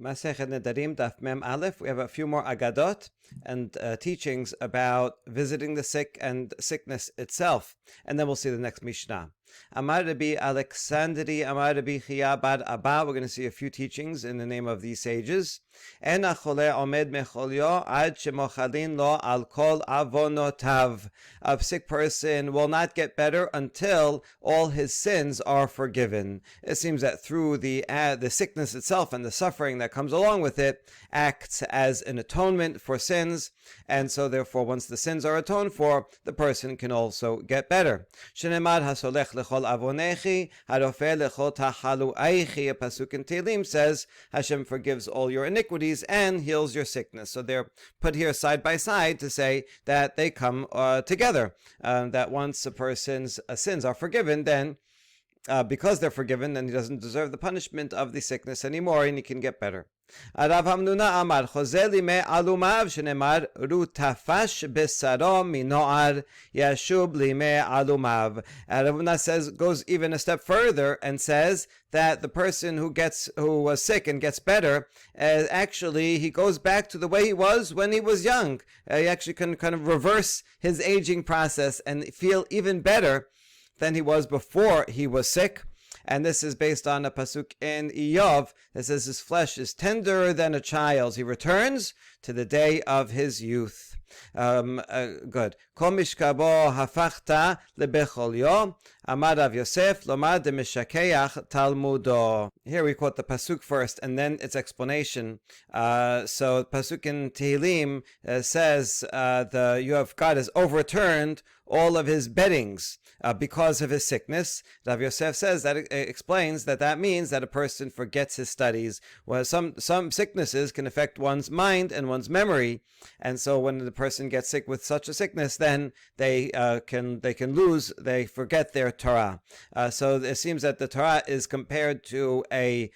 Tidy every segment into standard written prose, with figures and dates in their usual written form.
Masechet Nedarim, Daf Mem Aleph. We have a few more agadot and teachings about visiting the sick and sickness itself. And then we'll see the next Mishnah. Amar Rabbi Alexandri, Amar Rabbi Chaya bar Abba. We're going to see a few teachings in the name of these sages. Ena chole omed mecholyo ad shemochalin lo al kol avonotav. A sick person will not get better until all his sins are forgiven. It seems that through the sickness itself and the suffering that comes along with it acts as an atonement for sins, and so therefore once the sins are atoned for, the person can also get better. Shelemah hasolech lechol avonechi harofeh lechol tachaluaichi. A pasuk in Tehillim says Hashem forgives all your iniquities and heals your sickness. So they're put here side by side to say that they come together. That once a person's sins are forgiven, then because they're forgiven, then he doesn't deserve the punishment of the sickness anymore, and he can get better. Rav Hamnuna Amar Chozel Ime Alumav Shenemar Rutafash Besaro Minoar Yashub Lime Alumav. Rav Hamnuna says, goes even a step further and says that the person who was sick and gets better, actually he goes back to the way he was when he was young. He actually can kind of reverse his aging process and feel even better than he was before he was sick. And this is based on a pasuk in Iyov that says his flesh is tenderer than a child's. He returns to the day of his youth. Good. Kol mishkabo hafachta lebecholyo amar Rav Yosef lomar de mishakeach talmudo. Here we quote the pasuk first and then its explanation. So the pasuk in Tehillim says God has overturned all of his beddings because of his sickness. Rav Yosef says that explains that means that a person forgets his studies. Well, some sicknesses can affect one's mind and one's memory, and so when the person gets sick with such a sickness, then they forget their Torah. So it seems that the Torah is compared to a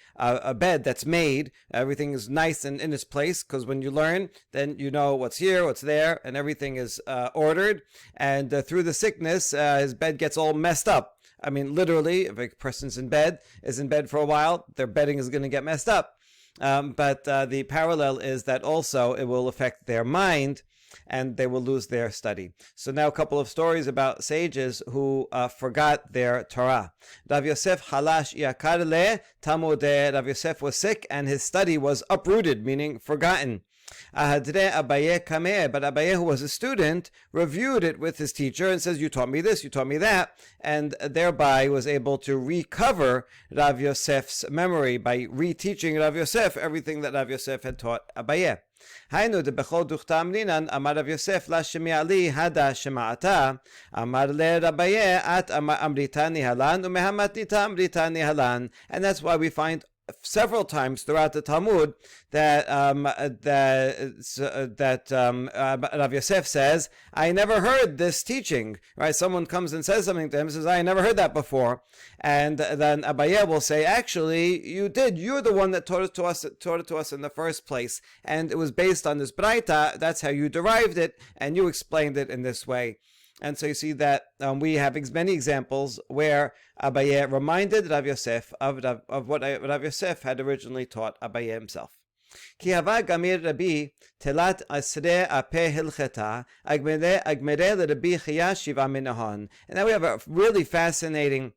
bed that's made. Everything is nice and in its place, because when you learn, then you know what's here, what's there, and everything is ordered. And through the sickness, his bed gets all messed up. I mean, literally, if a person's is in bed for a while, their bedding is going to get messed up. But the parallel is that also it will affect their mind, and they will lose their study. So now a couple of stories about sages who forgot their Torah. Rav Yosef halash yakar le tamodeh. Rav Yosef was sick and his study was uprooted, meaning forgotten. Ahadre Abaye Kameh, but Abaye, who was a student, reviewed it with his teacher and says, you taught me this, you taught me that, and thereby was able to recover Rav Yosef's memory by reteaching Rav Yosef everything that Rav Yosef had taught Abaye. Haynu de bechol duchta amrinan amar Rav Yosef la shemi'ali hada shema'ata amar le Abaye at amrita nihalan umehamatita amrita nihalan. And that's why we find several times throughout the Talmud that Rav Yosef says, I never heard this teaching. Right? Someone comes and says something to him and says, I never heard that before. And then Abaye will say, actually, you did. You're the one that taught it to us in the first place. And it was based on this braita. That's how you derived it, and you explained it in this way. And so you see that we have many examples where Abaye reminded Rav Yosef of what Rav Yosef had originally taught Abaye himself. Ki hava gamir Rabbi telat asre ape hilcheta agmere Rabbi Chaya shiva minahon. And now we have a really fascinating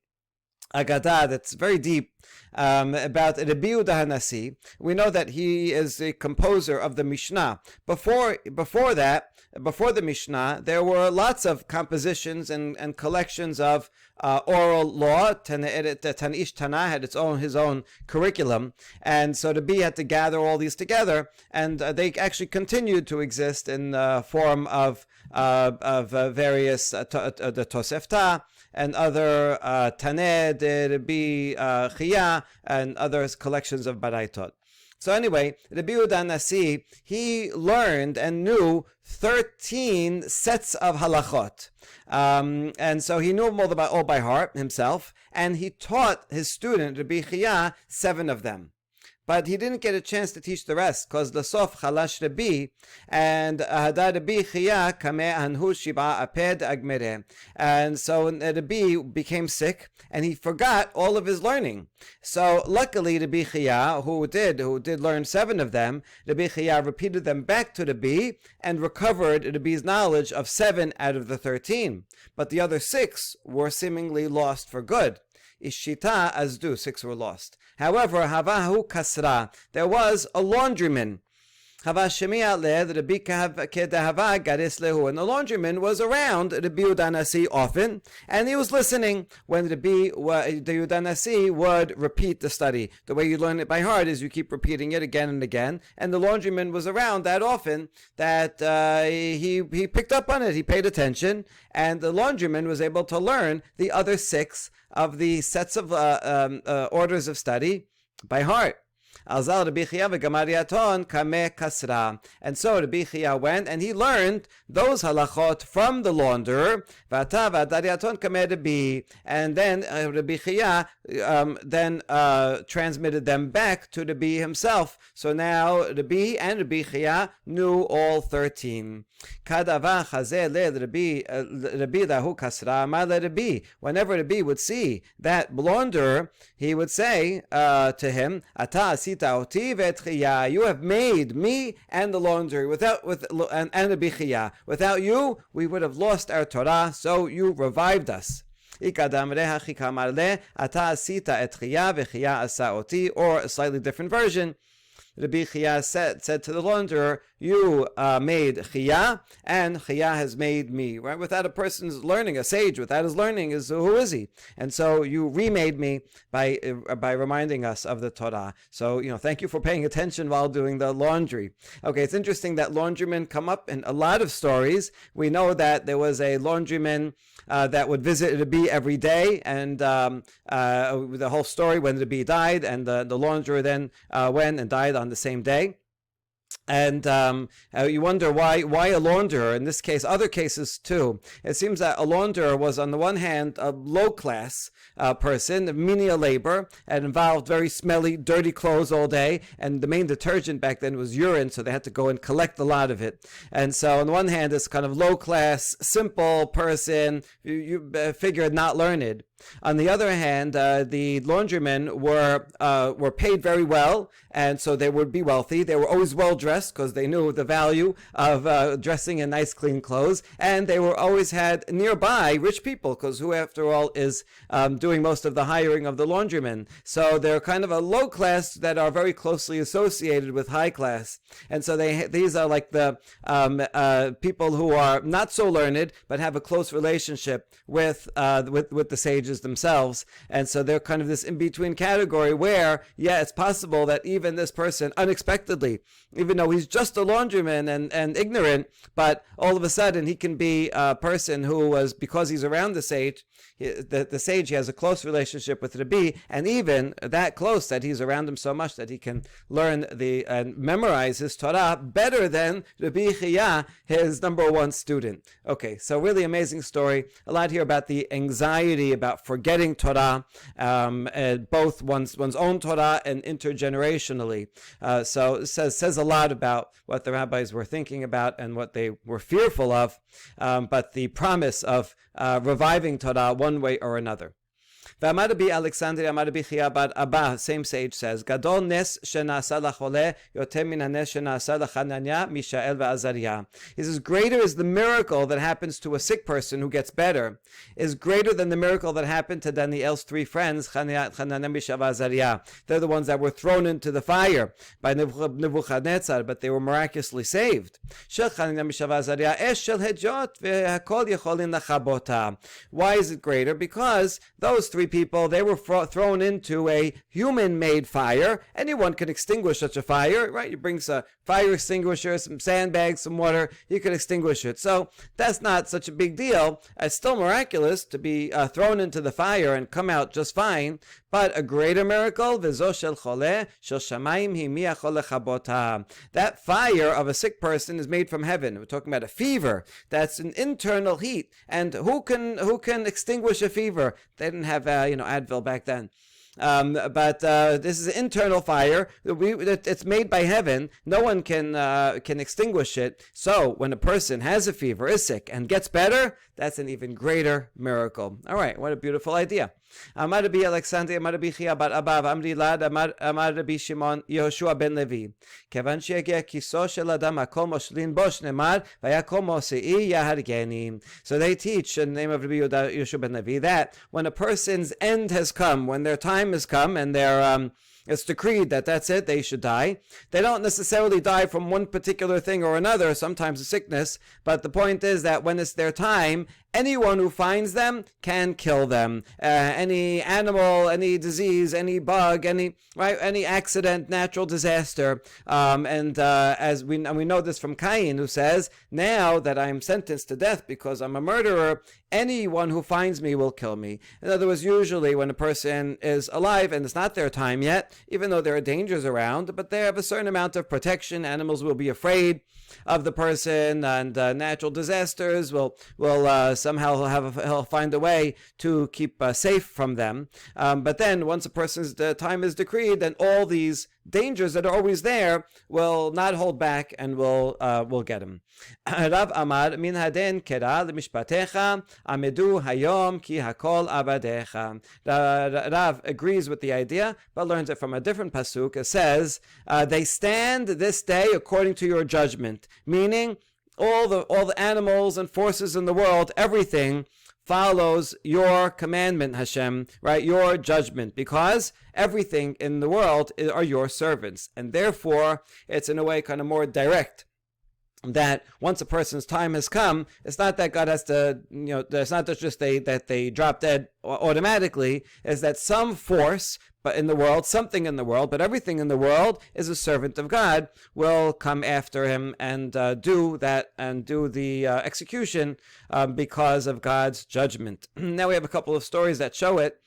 Agadah that's very deep about Rabbi Yehuda Hanasi. We know that he is the composer of the Mishnah. Before the Mishnah, there were lots of compositions and collections of oral law. Tanish Tana had his own curriculum, and so Rabbi had to gather all these together, and they actually continued to exist in the form of various the Tosefta and other Taneh de Rabbi Chaya and other collections of Baraitot. So anyway, Rabbi Yehuda Nasi, he learned and knew 13 sets of halachot. And so he knew them all by heart himself, and he taught his student, Rabbi Chaya, 7 of them. but he didn't get a chance to teach the rest because the sof chalash Rabbi and hadar Rabbi Chaya kameh anhu shiba aped agmere, and so Rabbi became sick and he forgot all of his learning. So luckily Rabbi Chaya, who did learn 7 of them, Rabbi Chaya repeated them back to Rabbi and recovered Rabbi's knowledge of 7 out of the 13, but the other 6 were seemingly lost for good. Ishita azdu, 6 were lost. However, havahu kasra, there was a laundryman. Hava shemi'a le, Rabbi kedahava garis lehu, and the laundryman was around Rabbi Udanasi often, and he was listening when the Udanasi would repeat the study. The way you learn it by heart is you keep repeating it again and again, and the laundryman was around that often that he picked up on it, he paid attention, and the laundryman was able to learn the other 6 of the sets of orders of study by heart. And so Rabbi Chaya went and he learned those halachot from the launderer. And then Rabbi Chaya transmitted them back to Rabbi himself. So now Rabbi and Rabbi Chaya knew all 13. Whenever Rabbi would see that launderer, he would say to him, you have made me and the laundry and Rabbi Chaya. Without you, we would have lost our Torah, so you revived us. Or a slightly different version, Rabbi Chaya said to the launderer, you made Chaya, and Chaya has made me. Right? Without a person's learning, a sage, without his learning, who is he? And so you remade me by reminding us of the Torah. So, thank you for paying attention while doing the laundry. Okay, it's interesting that laundrymen come up in a lot of stories. We know that there was a laundryman that would visit Rabbi every day, and the whole story when Rabbi died, and the launderer then went and died on the same day. And you wonder why a launderer, in this case, other cases too. It seems that a launderer was, on the one hand, a low-class person, menial labor, and involved very smelly, dirty clothes all day, and the main detergent back then was urine, so they had to go and collect a lot of it. And so on the one hand, it's kind of low-class, simple person, you figure not learned. On the other hand, the laundrymen were paid very well, and so they would be wealthy. They were always well dressed because they knew the value of dressing in nice, clean clothes, and they were always had nearby rich people, because who, after all, is doing most of the hiring of the laundrymen. So they're kind of a low class that are very closely associated with high class, and so these are like the people who are not so learned but have a close relationship with the sages themselves. And so they're kind of this in-between category where, it's possible that even this person unexpectedly, even though he's just a laundryman and ignorant, but all of a sudden he can be a person who was, because he's around the sage, the sage, he has a close relationship with Rabbi, and even that close that he's around him so much that he can learn and memorize his Torah better than Rabbi Chaya, his number 1 student. Okay, so really amazing story. A lot here about the anxiety about forgetting Torah, both one's own Torah and intergenerationally. So it says a lot about what the rabbis were thinking about and what they were fearful of, but the promise of reviving Torah one way or another. V'amar Alexandria, Amar Chaya bar Abba, same sage says, Gadol nes shenasa lachole yoter min hanes shenasa lachananya, Mishael ve'Azariah. He says, greater is the miracle that happens to a sick person who gets better, is greater than the miracle that happened to Daniel's 3 friends, Hananiah, Mishael ve'Azariah. They're the ones that were thrown into the fire by Nebuchadnezzar, but they were miraculously saved. Shel Hananiah, Mishael ve'Azariah, esh shel hedjot ve'hakol yecholin lachabota. Why is it greater? Because those 3 people, they were thrown into a human-made fire. Anyone can extinguish such a fire, right? You bring some fire extinguisher, some sandbags, some water, you can extinguish it. So that's not such a big deal. It's still miraculous to be thrown into the fire and come out just fine. But a greater miracle, v'zo shel chole shel shamayim hi mi yachol lechabota. That fire of a sick person is made from heaven. We're talking about a fever. That's an internal heat. And who can extinguish a fever? They didn't have Advil back then. But this is an internal fire. It's made by heaven. No one can extinguish it. So when a person has a fever, is sick, and gets better, that's an even greater miracle. All right, what a beautiful idea. Amar Rabbi Alexander, Amar Rabbi Chaya bar Abav, Amri Lad, Amar Rabbi Shimon, Yehoshua ben Levi. Kevan sheyagia kiso shel adam hakol moshlin bo shnemar vayakol mosei yahargeni. So they teach in the name of Rabbi Yehoshua ben Levi that when a person's end has come, when their time has come, and it's decreed that that's it, they should die. They don't necessarily die from one particular thing or another, sometimes a sickness, but the point is that when it's their time, anyone who finds them can kill them. Any animal, any disease, any bug, any accident, natural disaster. As we know this from Cain, who says, now that I am sentenced to death because I'm a murderer, anyone who finds me will kill me. In other words, usually when a person is alive and it's not their time yet, even though there are dangers around, but they have a certain amount of protection, animals will be afraid of the person, and natural disasters will somehow he'll find a way to keep safe from them. But then once a person's time is decreed, then all these dangers that are always there will not hold back and will get him. Rav Amar min haden kera lemishpatecha amedu hayom ki hakol abadecha. Rav agrees with the idea, but learns it from a different pasuk. It says, "They stand this day according to your judgment," meaning all the animals and forces in the world, everything follows your commandment, Hashem, right? Your judgment, because everything in the world are your servants, and therefore it's in a way kind of more direct. That once a person's time has come, it's not that God has to, it's not just that they drop dead automatically. It's that some force, but in the world, something in the world, but everything in the world is a servant of God, will come after him and do the execution because of God's judgment. Now we have a couple of stories that show it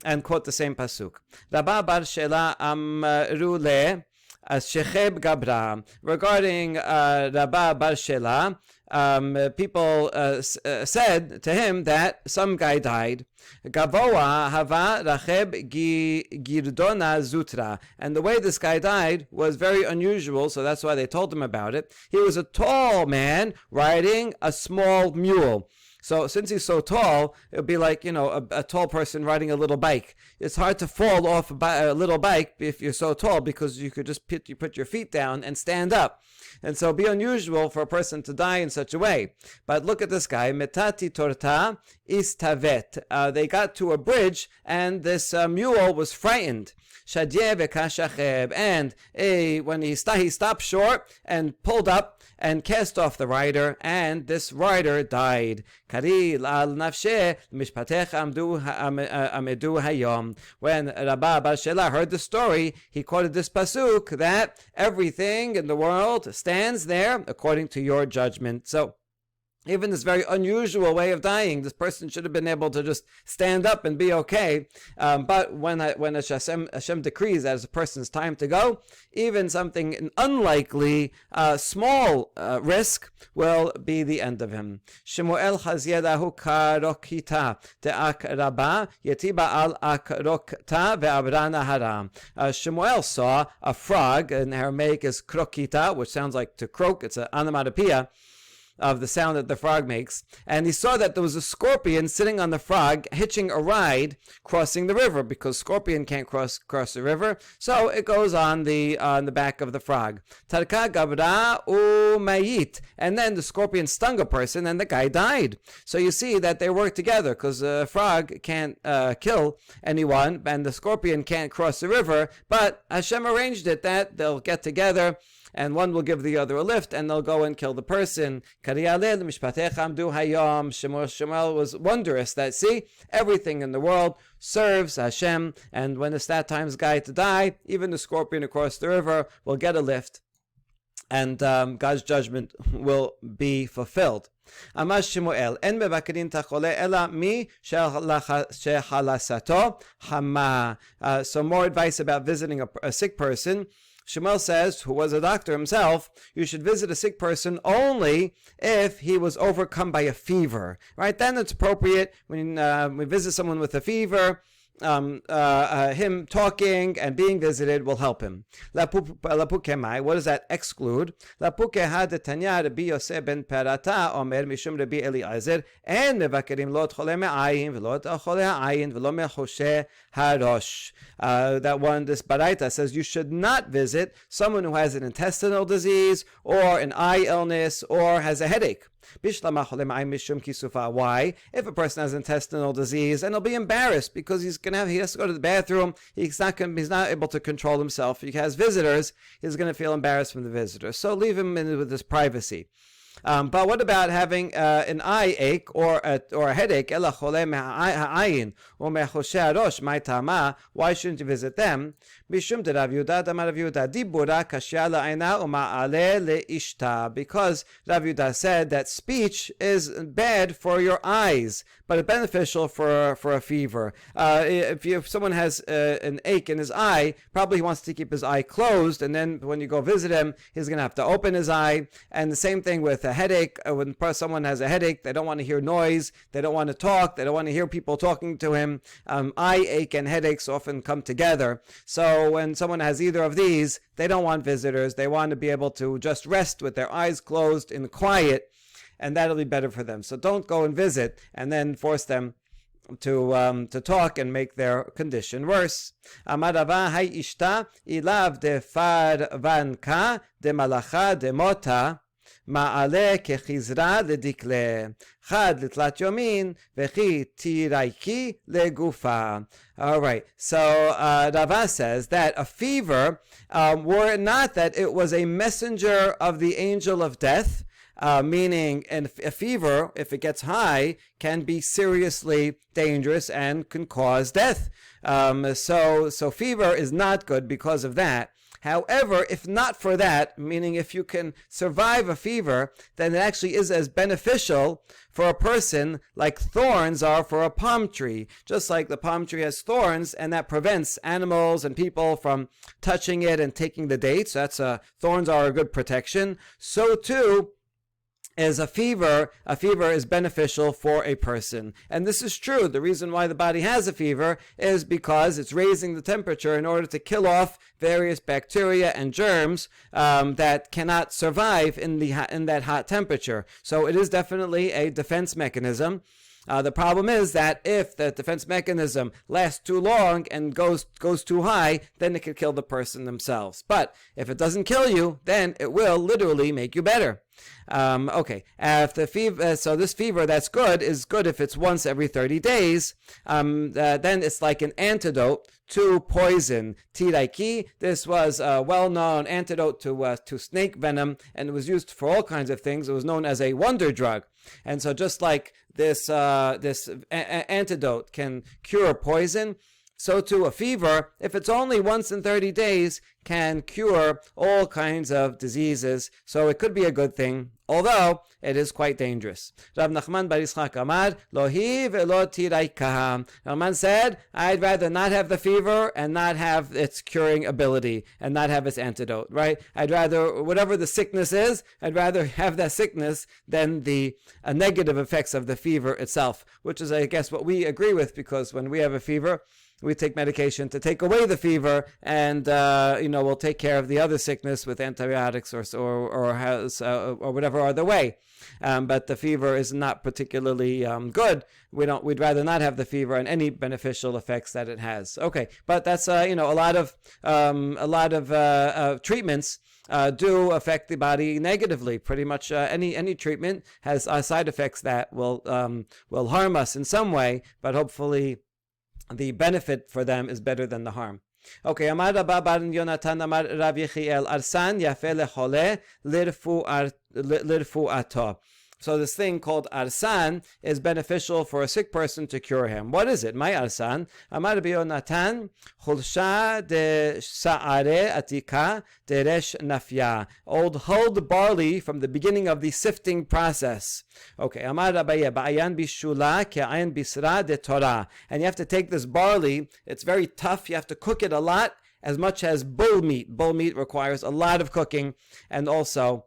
and quote the same pasuk. Rabba bar Shela amru Shecheb Gabra. Regarding Rabba bar Shela, people said to him that some guy died. Gavoa hava racheb girdona zutra. And the way this guy died was very unusual, so that's why they told him about it. He was a tall man riding a small mule. So since he's so tall, it would be like, a tall person riding a little bike. It's hard to fall off a little bike if you're so tall, because you could just put your feet down and stand up. And so it'd be unusual for a person to die in such a way. But look at this guy. Metati torta istavet. They got to a bridge, and this mule was frightened. Shadye v'kashacheb. And when he stopped short and pulled up and cast off the rider, and this rider died. Kari al nafshe mishpatech amedu hayom. When Rabba bar Shela heard the story, he quoted this pasuk that everything in the world stands there according to your judgment. So even this very unusual way of dying, this person should have been able to just stand up and be okay. But when Hashem decrees that it's a person's time to go, even something an unlikely, small risk will be the end of him. Shemuel chazyedahu karokita te'ak rabba yetiba al akrokta ve'abrana haram. Shemuel saw a frog, in Aramaic is krokita, which sounds like to croak. It's an onomatopoeia of the sound that the frog makes, and he saw that there was a scorpion sitting on the frog, hitching a ride, crossing the river, because scorpion can't cross the river, so it goes on the back of the frog. Tarka gabra umayit, and then the scorpion stung a person, and the guy died. So you see that they work together, because a frog can't kill anyone, and the scorpion can't cross the river, but Hashem arranged it that they'll get together, and one will give the other a lift, and they'll go and kill the person. Shemuel was wondrous that, see, everything in the world serves Hashem, and when it's that time's guy to die, even the scorpion across the river will get a lift, and God's judgment will be fulfilled. Amar Shemuel, en mevakirin tachole ela mi shehalasato hama. So more advice about visiting a sick person. Shemuel says, who was a doctor himself, you should visit a sick person only if he was overcome by a fever, right? Then it's appropriate when we visit someone with a fever, him talking and being visited will help him. Lapukemai, what does that exclude? Lapukeha detanya Rabbi Yosef ben Perata Omer Mishum Rabbi Eliezer and mevakerim lot chole me'ayin v'lot chole ha'ayin v'lo mechoshe harosh. That one, this Baraita says you should not visit someone who has an intestinal disease or an eye illness or has a headache. Why? If a person has intestinal disease, and he'll be embarrassed because he has to go to the bathroom, he's not able to control himself. If he has visitors, he's going to feel embarrassed from the visitors. So leave him with his privacy. But what about having an eye ache or a headache? Why shouldn't you visit them? Because Rav Yehuda said that speech is bad for your eyes, but it's beneficial for a fever. If someone has an ache in his eye, probably he wants to keep his eye closed, and then when you go visit him, he's going to have to open his eye. And the same thing with a headache. When someone has a headache, they don't want to hear noise, they don't want to talk, they don't want to hear people talking to him. Eye ache and headaches often come together. So when someone has either of these, they don't want visitors. They want to be able to just rest with their eyes closed in quiet, and that'll be better for them. So don't go and visit and then force them to talk and make their condition worse. Amarava hay ishta ilav de farvanka de malacha de mota ma'ale kechizra ledikle chad litlat yomin vechi tiraiki legufa. All right, so Rava says that a fever, were it not that it was a messenger of the angel of death, meaning a fever, if it gets high, can be seriously dangerous and can cause death. So fever is not good because of that. However, if not for that, meaning if you can survive a fever, then it actually is as beneficial for a person like thorns are for a palm tree. Just like the palm tree has thorns, and that prevents animals and people from touching it and taking the dates. Thorns are a good protection. So too is a fever. A fever is beneficial for a person. And this is true. The reason why the body has a fever is because it's raising the temperature in order to kill off various bacteria and germs that cannot survive in that hot temperature. So it is definitely a defense mechanism. The problem is that if the defense mechanism lasts too long and goes too high, then it could kill the person themselves. But if it doesn't kill you, then it will literally make you better. Okay. If the fever, so this fever that's good is good if it's once every 30 days. Then it's like an antidote to poison. Tiraiki, this was a well-known antidote to snake venom, and it was used for all kinds of things. It was known as a wonder drug. And so just like this antidote can cure poison, so too a fever, if it's only once in 30 days, can cure all kinds of diseases. So it could be a good thing, although it is quite dangerous. Rav Nachman bar Yitzchak Amar, Lo hi ve'lo tiraika. Nachman said, I'd rather not have the fever and not have its curing ability and not have its antidote, right? I'd rather, whatever the sickness is, I'd rather have that sickness than the negative effects of the fever itself, which is, I guess, what we agree with, because when we have a fever, we take medication to take away the fever, and we'll take care of the other sickness with antibiotics or whatever other way. But the fever is not particularly good. We'd rather not have the fever and any beneficial effects that it has. Okay, but that's a lot of treatments do affect the body negatively. Pretty much any treatment has side effects that will harm us in some way, but hopefully the benefit for them is better than the harm. Okay, Amar Rabba bar Yonatan Amar Rav Yechiel Arsan Yafeh lechole lirfu'ato. So this thing called arsan is beneficial for a sick person to cure him. What is it? My arsan. Amar Rabbi Yonatan chulsha de sa'are atika de resh nafya. Old hulled barley from the beginning of the sifting process. Okay. Amar Rabbi ba'ayan bishula ke'ayan bisra de Torah. And you have to take this barley. It's very tough. You have to cook it a lot, as much as bull meat. Bull meat requires a lot of cooking, and also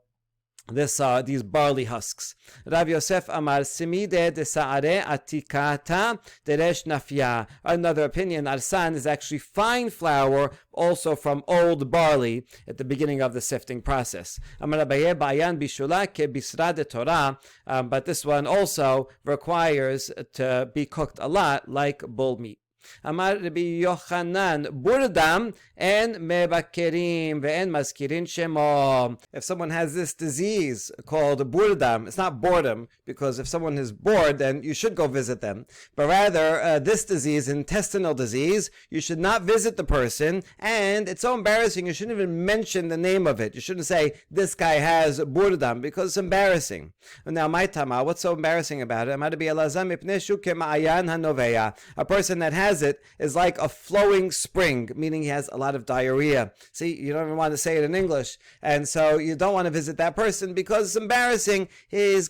these barley husks. Rav Yosef Amar Simide de Saare Atikata Deresh Nafia. Another opinion, arsan is actually fine flour, also from old barley at the beginning of the sifting process. Amar Abaye Bayan Bishula Ke Bisra de Torah, but this one also requires to be cooked a lot like bull meat. Amar Rabbi Yochanan, burdam en mebakerim ve'en maskirin shemo. If someone has this disease called burdam, it's not boredom, because if someone is bored, then you should go visit them. But rather, this disease, intestinal disease, you should not visit the person, and it's so embarrassing, you shouldn't even mention the name of it. You shouldn't say, this guy has burdam, because it's embarrassing. Now, my tama, what's so embarrassing about it? A person that has it is like a flowing spring, meaning he has a lot of diarrhea. See, you don't even want to say it in English, and so you don't want to visit that person because it's embarrassing. He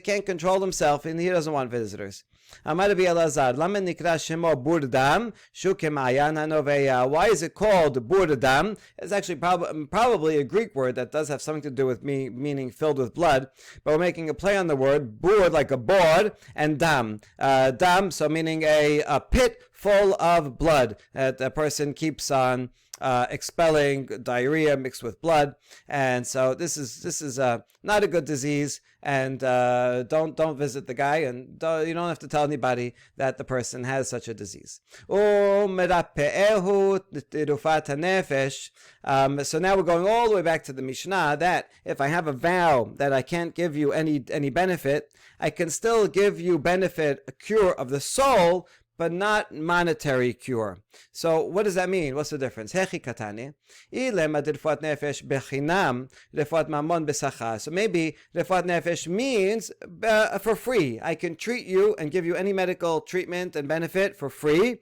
can't control himself, and he doesn't want visitors. Amar Rabbi Elazar, Lama nikra shemo burdam shukem ayan hanoveya. Why is it called burdam? It's actually probably a Greek word that does have something to do with meaning filled with blood, but we're making a play on the word burd, like a board, and dam. Dam, so meaning a pit full of blood that a person keeps on expelling diarrhea mixed with blood, and so this is not a good disease. And don't visit the guy, and you don't have to tell anybody that the person has such a disease. So now we're going all the way back to the Mishnah, that if I have a vow that I can't give you any benefit, I can still give you benefit, a cure of the soul, but not monetary cure. So what does that mean? What's the difference? Hechi katane. So maybe refuat nefesh means for free. I can treat you and give you any medical treatment and benefit for free,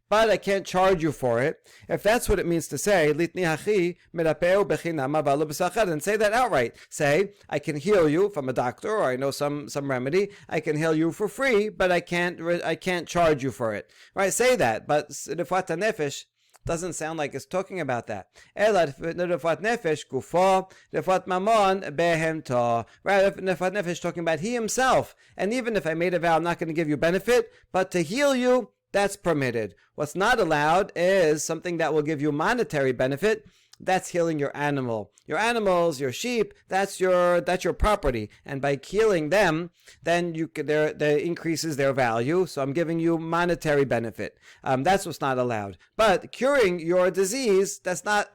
but I can't charge you for it. If that's what it means to say, litni hachi merapeu bechinam avalu b'sachar, then say that outright. Say, I can heal you from a doctor, or I know some remedy. I can heal you for free, but I can't charge you for it. Right? Say that. But refuat nefesh doesn't sound like it's talking about that. Refuat nefesh gufo, refuat mamon behemto. Right? Refuat nefesh talking about he himself. And even if I made a vow, I'm not going to give you benefit, but to heal you, that's permitted. What's not allowed is something that will give you monetary benefit. That's healing your animal. Your animals, your sheep, that's your property. And by healing them, then there increases their value. So I'm giving you monetary benefit. That's what's not allowed. But curing your disease, that's not.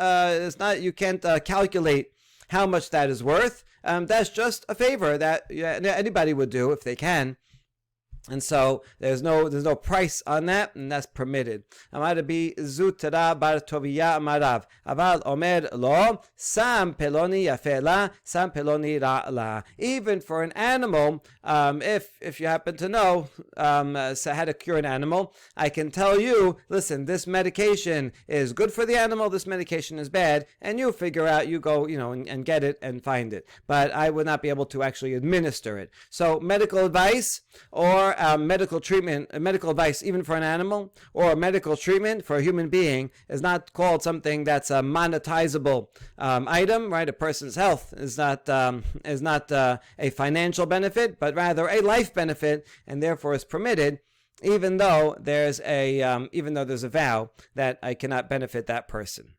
You can't calculate how much that is worth. That's just a favor that anybody would do if they can. And so there's no price on that, and that's permitted. Amar Rabbi Zutara bar Tovia Amarav Aval Omer Lo Sam Peloni Yafela Sam Peloni Ra'la. Even for an animal, if you happen to know how to cure an animal, I can tell you, listen, this medication is good for the animal, this medication is bad, and you figure out, you go, and get it and find it. But I would not be able to actually administer it. So medical advice or medical treatment, medical advice even for an animal, or medical treatment for a human being is not called something that's a monetizable item, right? A person's health is not a financial benefit, but rather a life benefit, and therefore is permitted, even though there's a vow that I cannot benefit that person.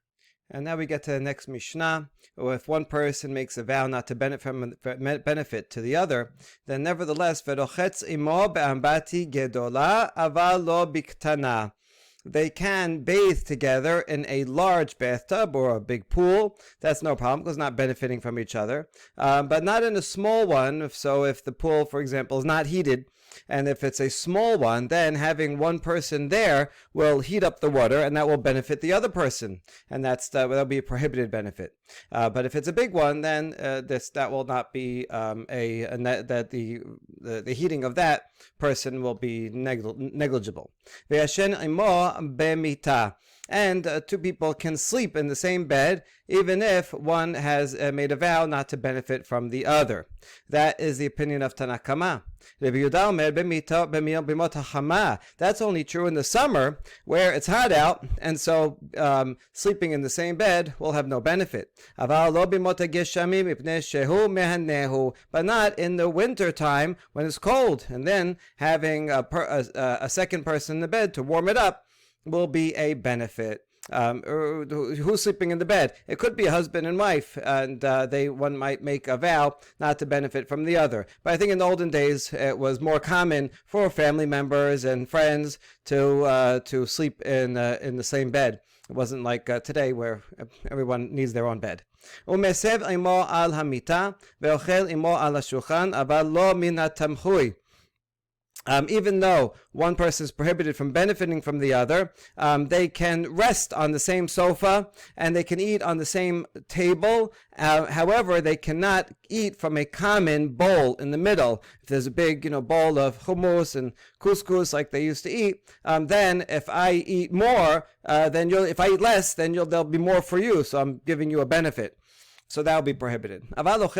And now we get to the next Mishnah. If one person makes a vow not to benefit to the other, then nevertheless, v'rochetz imo be'ambati gedola aval lo biktana. They can bathe together in a large bathtub or a big pool. That's no problem because not benefiting from each other. But not in a small one. So if the pool, for example, is not heated, and if it's a small one, then having one person there will heat up the water, and that will benefit the other person, and that'll be a prohibited benefit. But if it's a big one, then that will not be that the heating of that person will be negligible. and two people can sleep in the same bed, even if one has made a vow not to benefit from the other. That is the opinion of Tanakama. That's only true in the summer, where it's hot out, and so sleeping in the same bed will have no benefit. But not in the winter time when it's cold, and then having a second person in the bed to warm it up will be a benefit. Who's sleeping in the bed? It could be a husband and wife, and one might make a vow not to benefit from the other. But I think in the olden days it was more common for family members and friends to sleep in the same bed. It wasn't like today where everyone needs their own bed. ומסב עמו על המיטה ואוכל עמו על השולחן, אבל לא מן התמחוי. Even though one person is prohibited from benefiting from the other, they can rest on the same sofa and they can eat on the same table. However, they cannot eat from a common bowl in the middle. If there's a big, bowl of hummus and couscous like they used to eat, then if I eat more, if I eat less, then there'll be more for you. So I'm giving you a benefit. So that will be prohibited. But if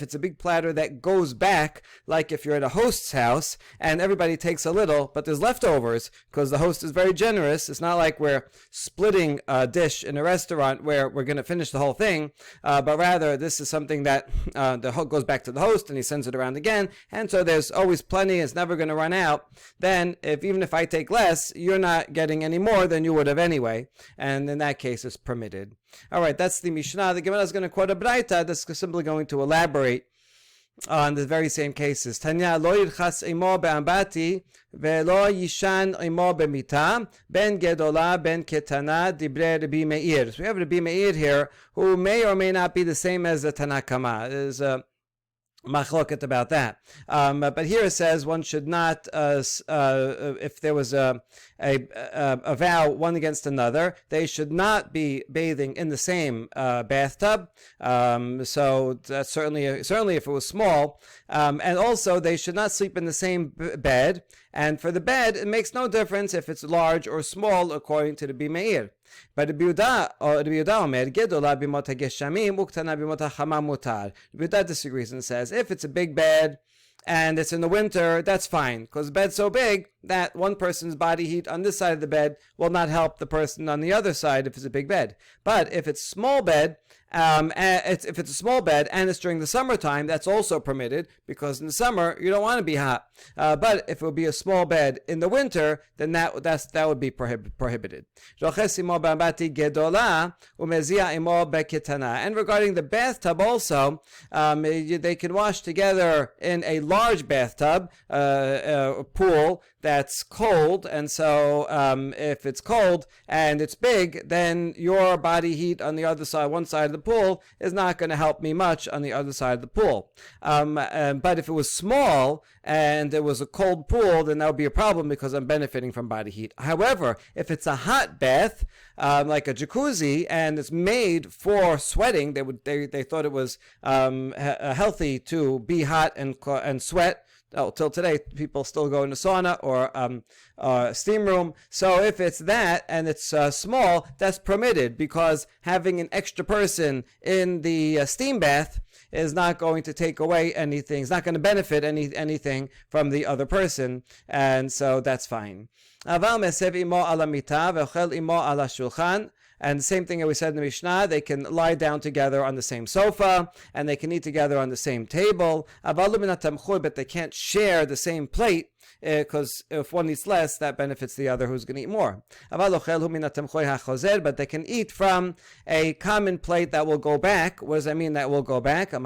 it's a big platter that goes back, like if you're at a host's house and everybody takes a little, but there's leftovers, because the host is very generous. It's not like we're splitting a dish in a restaurant where we're going to finish the whole thing, but rather this is something that goes back to the host and he sends it around again, and so there's always plenty, it's never going to run out. Then even if I take less, you're not getting any more than you would have anyway, and in that case it's permitted. All right, that's the Mishnah. The Gemara is going to quote a Braita that's simply going to elaborate on the very same cases. Tanya lo yirchas imo be'ambati ve'lo yishan imo be'mita ben gedola ben ketana dibre Rabbi Meir. So we have Rabbi Meir here, who may or may not be the same as the Tanakama. There's a machloket about that. But here it says one should not, if there was a vow one against another, they should not be bathing in the same bathtub. So that's certainly if it was small. And also they should not sleep in the same bed. And for the bed, it makes no difference if it's large or small, according to the Rabbi Meir. But Rabbi Yehuda Omer, Gedola bimot hageshamim, uktana bimot hachama mutar. Rabbi Yehuda disagrees and says, if it's a big bed and it's in the winter, that's fine, because the bed's so big that one person's body heat on this side of the bed will not help the person on the other side if it's a big bed. But if it's small bed, if it's a small bed and it's during the summertime, that's also permitted, because in the summer you don't want to be hot. But if it would be a small bed in the winter, then that would be prohibited. And regarding the bathtub also, they can wash together in a large bathtub, pool that's cold, and so if it's cold and it's big, then your body heat on the other side, one side of the pool, is not going to help me much on the other side of the pool. But if it was small and it was a cold pool, then that would be a problem, because I'm benefiting from body heat. However, if it's a hot bath, like a jacuzzi, and it's made for sweating, they thought it was healthy to be hot and sweat. Till today, people still go in the sauna or steam room. So if it's that and it's small, that's permitted, because having an extra person in the steam bath is not going to take away anything. It's not going to benefit anything from the other person, and so that's fine. And the same thing that we said in the Mishnah, they can lie down together on the same sofa, and they can eat together on the same table, but they can't share the same plate, because if one eats less, that benefits the other who's going to eat more. But they can eat from a common plate that will go back. What does that mean, that will go back? If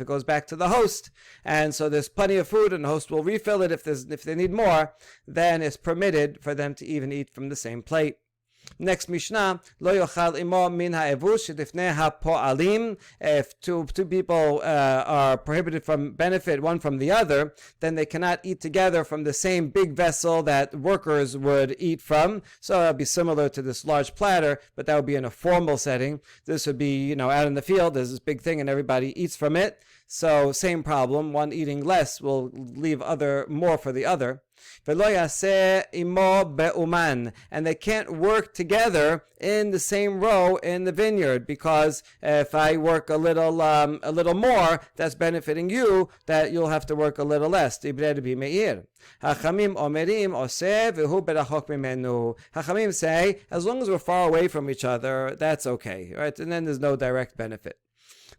it goes back to the host, and so there's plenty of food and the host will refill it if they need more, then it's permitted for them to even eat from the same plate. Next Mishnah, lo yochal imo min ha'evush shedifnei ha'po'alim. If two people are prohibited from benefit one from the other, then they cannot eat together from the same big vessel that workers would eat from. So that would be similar to this large platter, but that would be in a formal setting. This would be, out in the field, there's this big thing and everybody eats from it. So same problem, one eating less will leave more for the other. V'lo yaseh imo be'uman, and they can't work together in the same row in the vineyard, because if I work a little more, that's benefiting you, that you'll have to work a little less. Hachamim omerim oseh v'hu berachok mimenu. Hachamim say, as long as we're far away from each other, that's okay, right? And then there's no direct benefit.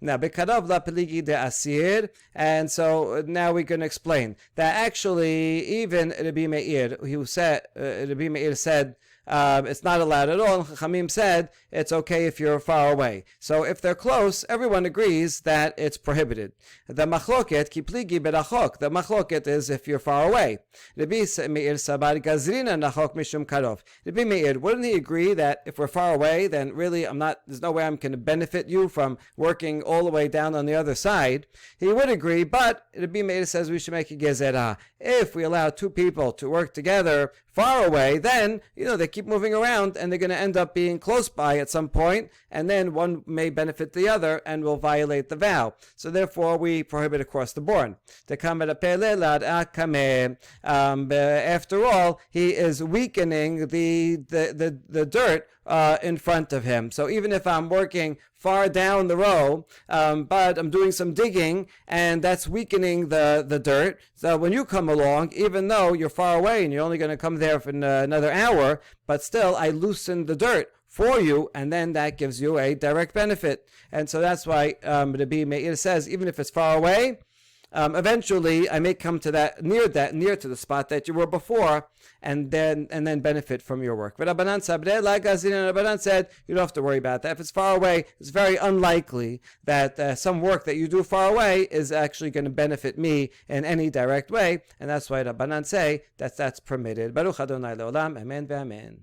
Now, Bekadav la peligi de asir, and so now we can explain that actually even Rabbi Meir, Rabbi Meir said it's not allowed at all. Chachamim said it's okay if you're far away. So if they're close, everyone agrees that it's prohibited. The machloket kipligi berachok. The machloket is if you're far away. Rabbi Meir sabar gazrina nachok mishum karov. Rabbi Meir, wouldn't he agree that if we're far away, then really there's no way I'm going to benefit you from working all the way down on the other side? He would agree, but Rabbi Meir says we should make a gezerah. If we allow two people to work together far away, then they keep moving around and they're going to end up being close by at some point, and then one may benefit the other and will violate the vow. So therefore we prohibit across the board. After all, he is weakening the dirt in front of him. So even if I'm working far down the row, but I'm doing some digging, and that's weakening the dirt. So when you come along, even though you're far away and you're only going to come there for another hour, but still I loosen the dirt for you, and then that gives you a direct benefit. And so that's why Rabbi Meir says, even if it's far away, eventually I may come to near to the spot that you were before, and then benefit from your work. But Rabbanan said you don't have to worry about that. If it's far away, it's very unlikely that some work that you do far away is actually going to benefit me in any direct way, and that's why Rabbanan say that's permitted. Baruch Adonai Leolam, Amen ve'Amen.